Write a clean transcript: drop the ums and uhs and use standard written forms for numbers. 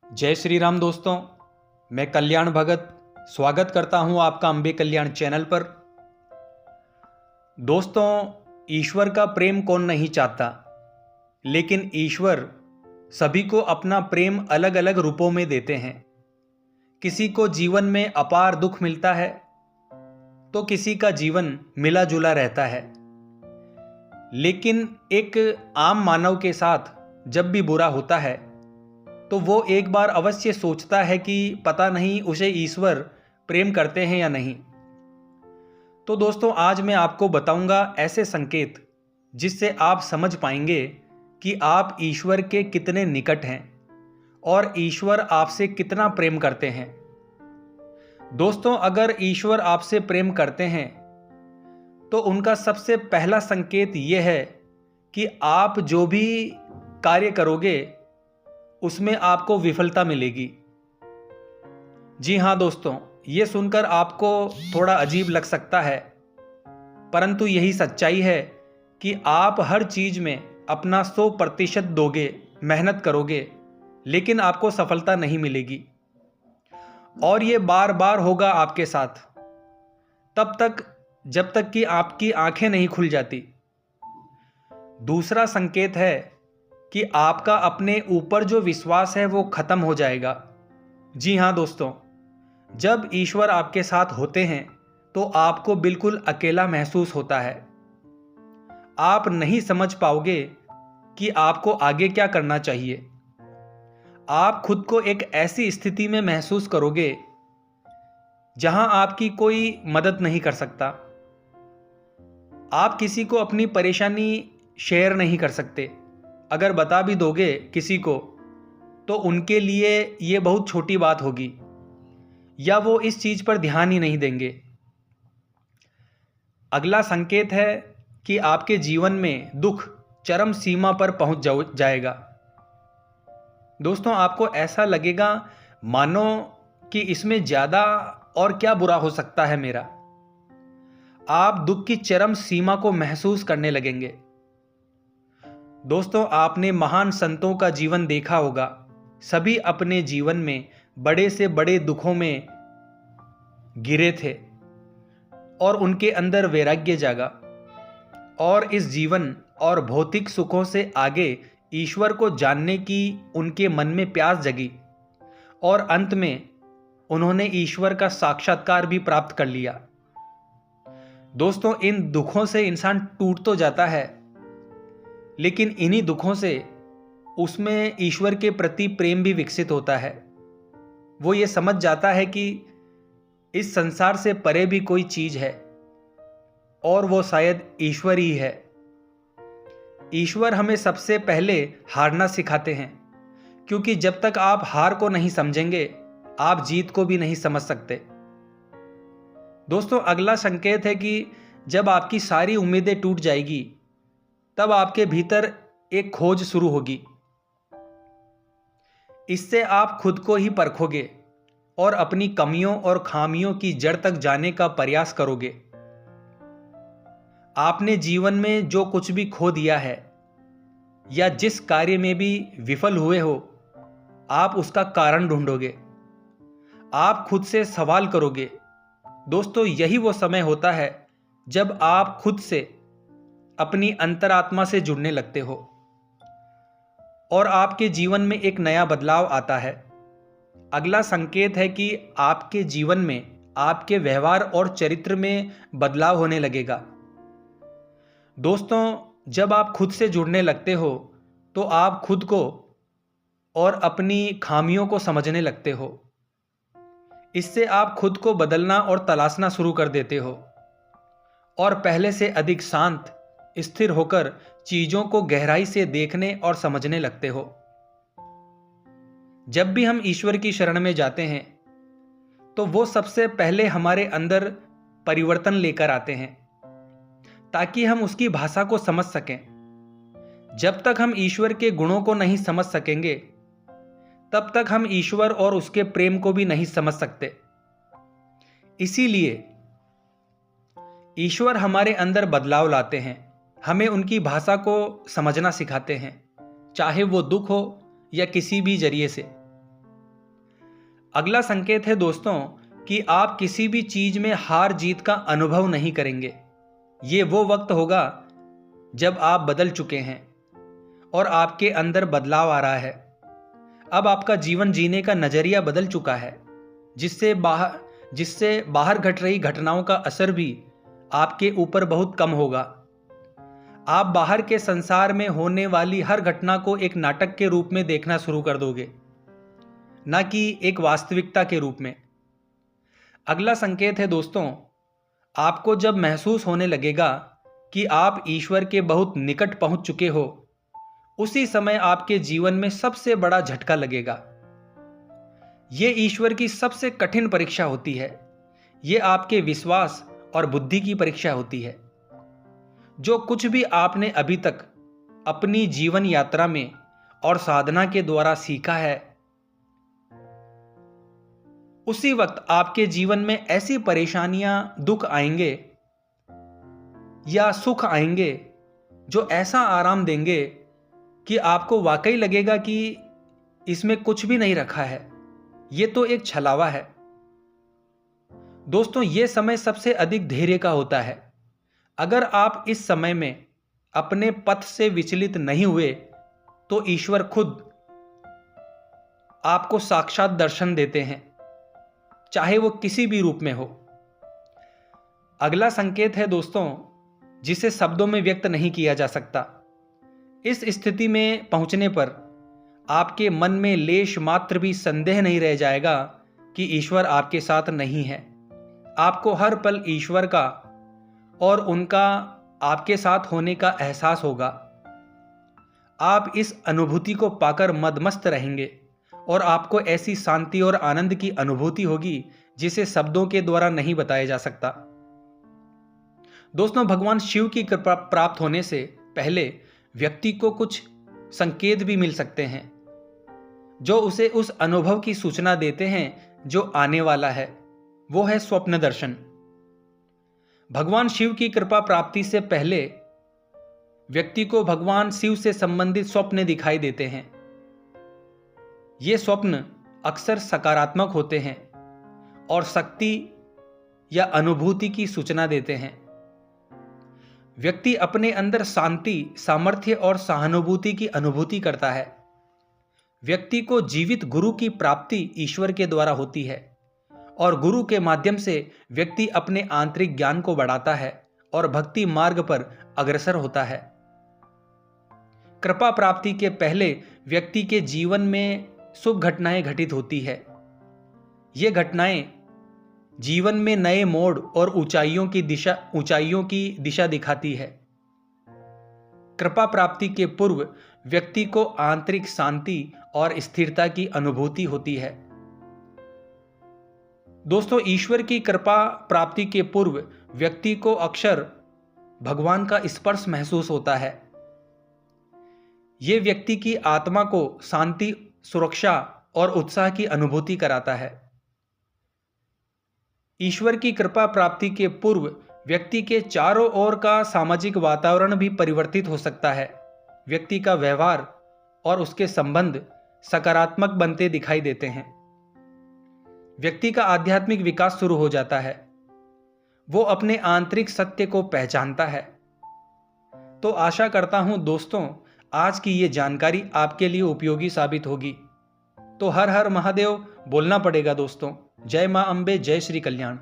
जय श्री राम दोस्तों। मैं कल्याण भगत स्वागत करता हूं आपका अंबे कल्याण चैनल पर। दोस्तों, ईश्वर का प्रेम कौन नहीं चाहता, लेकिन ईश्वर सभी को अपना प्रेम अलग अलग रूपों में देते हैं। किसी को जीवन में अपार दुख मिलता है तो किसी का जीवन मिला जुला रहता है। लेकिन एक आम मानव के साथ जब भी बुरा होता है तो वो एक बार अवश्य सोचता है कि पता नहीं उसे ईश्वर प्रेम करते हैं या नहीं। तो दोस्तों, आज मैं आपको बताऊंगा ऐसे संकेत जिससे आप समझ पाएंगे कि आप ईश्वर के कितने निकट हैं और ईश्वर आपसे कितना प्रेम करते हैं। दोस्तों, अगर ईश्वर आपसे प्रेम करते हैं तो उनका सबसे पहला संकेत यह है कि आप जो भी कार्य करोगे उसमें आपको विफलता मिलेगी। जी हाँ दोस्तों, ये सुनकर आपको थोड़ा अजीब लग सकता है, परंतु यही सच्चाई है कि आप हर चीज में अपना 100% दोगे, मेहनत करोगे, लेकिन आपको सफलता नहीं मिलेगी। और ये बार बार होगा आपके साथ तब तक जब तक कि आपकी आंखें नहीं खुल जाती। दूसरा संकेत है कि आपका अपने ऊपर जो विश्वास है वो खत्म हो जाएगा। जी हाँ दोस्तों, जब ईश्वर आपके साथ होते हैं तो आपको बिल्कुल अकेला महसूस होता है। आप नहीं समझ पाओगे कि आपको आगे क्या करना चाहिए। आप खुद को एक ऐसी स्थिति में महसूस करोगे जहां आपकी कोई मदद नहीं कर सकता। आप किसी को अपनी परेशानी शेयर नहीं कर सकते। अगर बता भी दोगे किसी को तो उनके लिए ये बहुत छोटी बात होगी या वो इस चीज पर ध्यान ही नहीं देंगे। अगला संकेत है कि आपके जीवन में दुख चरम सीमा पर पहुंच जाएगा। दोस्तों, आपको ऐसा लगेगा मानो कि इसमें ज्यादा और क्या बुरा हो सकता है मेरा। आप दुख की चरम सीमा को महसूस करने लगेंगे। दोस्तों, आपने महान संतों का जीवन देखा होगा। सभी अपने जीवन में बड़े से बड़े दुखों में गिरे थे और उनके अंदर वैराग्य जागा और इस जीवन और भौतिक सुखों से आगे ईश्वर को जानने की उनके मन में प्यास जगी और अंत में उन्होंने ईश्वर का साक्षात्कार भी प्राप्त कर लिया। दोस्तों, इन दुखों से इंसान टूट तो जाता है, लेकिन इन्हीं दुखों से उसमें ईश्वर के प्रति प्रेम भी विकसित होता है। वो ये समझ जाता है कि इस संसार से परे भी कोई चीज है और वो शायद ईश्वर ही है। ईश्वर हमें सबसे पहले हारना सिखाते हैं, क्योंकि जब तक आप हार को नहीं समझेंगे आप जीत को भी नहीं समझ सकते। दोस्तों, अगला संकेत है कि जब आपकी सारी उम्मीदें टूट जाएगी तब आपके भीतर एक खोज शुरू होगी। इससे आप खुद को ही परखोगे और अपनी कमियों और खामियों की जड़ तक जाने का प्रयास करोगे। आपने जीवन में जो कुछ भी खो दिया है या जिस कार्य में भी विफल हुए हो, आप उसका कारण ढूंढोगे। आप खुद से सवाल करोगे। दोस्तों, यही वो समय होता है जब आप खुद से अपनी अंतरात्मा से जुड़ने लगते हो और आपके जीवन में एक नया बदलाव आता है। अगला संकेत है कि आपके जीवन में आपके व्यवहार और चरित्र में बदलाव होने लगेगा। दोस्तों, जब आप खुद से जुड़ने लगते हो तो आप खुद को और अपनी खामियों को समझने लगते हो। इससे आप खुद को बदलना और तलाशना शुरू कर देते हो और पहले से अधिक शांत, स्थिर होकर चीजों को गहराई से देखने और समझने लगते हो। जब भी हम ईश्वर की शरण में जाते हैं तो वो सबसे पहले हमारे अंदर परिवर्तन लेकर आते हैं ताकि हम उसकी भाषा को समझ सकें। जब तक हम ईश्वर के गुणों को नहीं समझ सकेंगे तब तक हम ईश्वर और उसके प्रेम को भी नहीं समझ सकते। इसीलिए ईश्वर हमारे अंदर बदलाव लाते हैं, हमें उनकी भाषा को समझना सिखाते हैं, चाहे वो दुख हो या किसी भी जरिए से। अगला संकेत है दोस्तों कि आप किसी भी चीज में हार जीत का अनुभव नहीं करेंगे। ये वो वक्त होगा जब आप बदल चुके हैं और आपके अंदर बदलाव आ रहा है। अब आपका जीवन जीने का नजरिया बदल चुका है, जिससे बाहर घट रही घटनाओं का असर भी आपके ऊपर बहुत कम होगा। आप बाहर के संसार में होने वाली हर घटना को एक नाटक के रूप में देखना शुरू कर दोगे, ना कि एक वास्तविकता के रूप में। अगला संकेत है दोस्तों, आपको जब महसूस होने लगेगा कि आप ईश्वर के बहुत निकट पहुंच चुके हो, उसी समय आपके जीवन में सबसे बड़ा झटका लगेगा। यह ईश्वर की सबसे कठिन परीक्षा होती है। यह आपके विश्वास और बुद्धि की परीक्षा होती है। जो कुछ भी आपने अभी तक अपनी जीवन यात्रा में और साधना के द्वारा सीखा है, उसी वक्त आपके जीवन में ऐसी परेशानियां, दुख आएंगे या सुख आएंगे जो ऐसा आराम देंगे कि आपको वाकई लगेगा कि इसमें कुछ भी नहीं रखा है, ये तो एक छलावा है। दोस्तों, यह समय सबसे अधिक धैर्य का होता है। अगर आप इस समय में अपने पथ से विचलित नहीं हुए तो ईश्वर खुद आपको साक्षात दर्शन देते हैं, चाहे वो किसी भी रूप में हो। अगला संकेत है दोस्तों, जिसे शब्दों में व्यक्त नहीं किया जा सकता। इस स्थिति में पहुंचने पर आपके मन में लेश मात्र भी संदेह नहीं रह जाएगा कि ईश्वर आपके साथ नहीं है। आपको हर पल ईश्वर का और उनका आपके साथ होने का एहसास होगा। आप इस अनुभूति को पाकर मदमस्त रहेंगे और आपको ऐसी शांति और आनंद की अनुभूति होगी जिसे शब्दों के द्वारा नहीं बताया जा सकता। दोस्तों, भगवान शिव की कृपा प्राप्त होने से पहले व्यक्ति को कुछ संकेत भी मिल सकते हैं जो उसे उस अनुभव की सूचना देते हैं जो आने वाला है। वो है स्वप्न दर्शन। भगवान शिव की कृपा प्राप्ति से पहले व्यक्ति को भगवान शिव से संबंधित स्वप्न दिखाई देते हैं। ये स्वप्न अक्सर सकारात्मक होते हैं और शक्ति या अनुभूति की सूचना देते हैं। व्यक्ति अपने अंदर शांति, सामर्थ्य और सहानुभूति की अनुभूति करता है। व्यक्ति को जीवित गुरु की प्राप्ति ईश्वर के द्वारा होती है और गुरु के माध्यम से व्यक्ति अपने आंतरिक ज्ञान को बढ़ाता है और भक्ति मार्ग पर अग्रसर होता है। कृपा प्राप्ति के पहले व्यक्ति के जीवन में शुभ घटनाएं घटित होती है। ये घटनाएं जीवन में नए मोड़ और ऊंचाइयों की दिशा दिखाती है। कृपा प्राप्ति के पूर्व व्यक्ति को आंतरिक शांति और स्थिरता की अनुभूति होती है। दोस्तों, ईश्वर की कृपा प्राप्ति के पूर्व व्यक्ति को अक्सर भगवान का स्पर्श महसूस होता है। यह व्यक्ति की आत्मा को शांति, सुरक्षा और उत्साह की अनुभूति कराता है। ईश्वर की कृपा प्राप्ति के पूर्व व्यक्ति के चारों ओर का सामाजिक वातावरण भी परिवर्तित हो सकता है। व्यक्ति का व्यवहार और उसके संबंध सकारात्मक बनते दिखाई देते हैं। व्यक्ति का आध्यात्मिक विकास शुरू हो जाता है। वो अपने आंतरिक सत्य को पहचानता है। तो आशा करता हूं दोस्तों, आज की ये जानकारी आपके लिए उपयोगी साबित होगी। तो हर हर महादेव बोलना पड़ेगा दोस्तों। जय मां अम्बे, जय श्री कल्याण।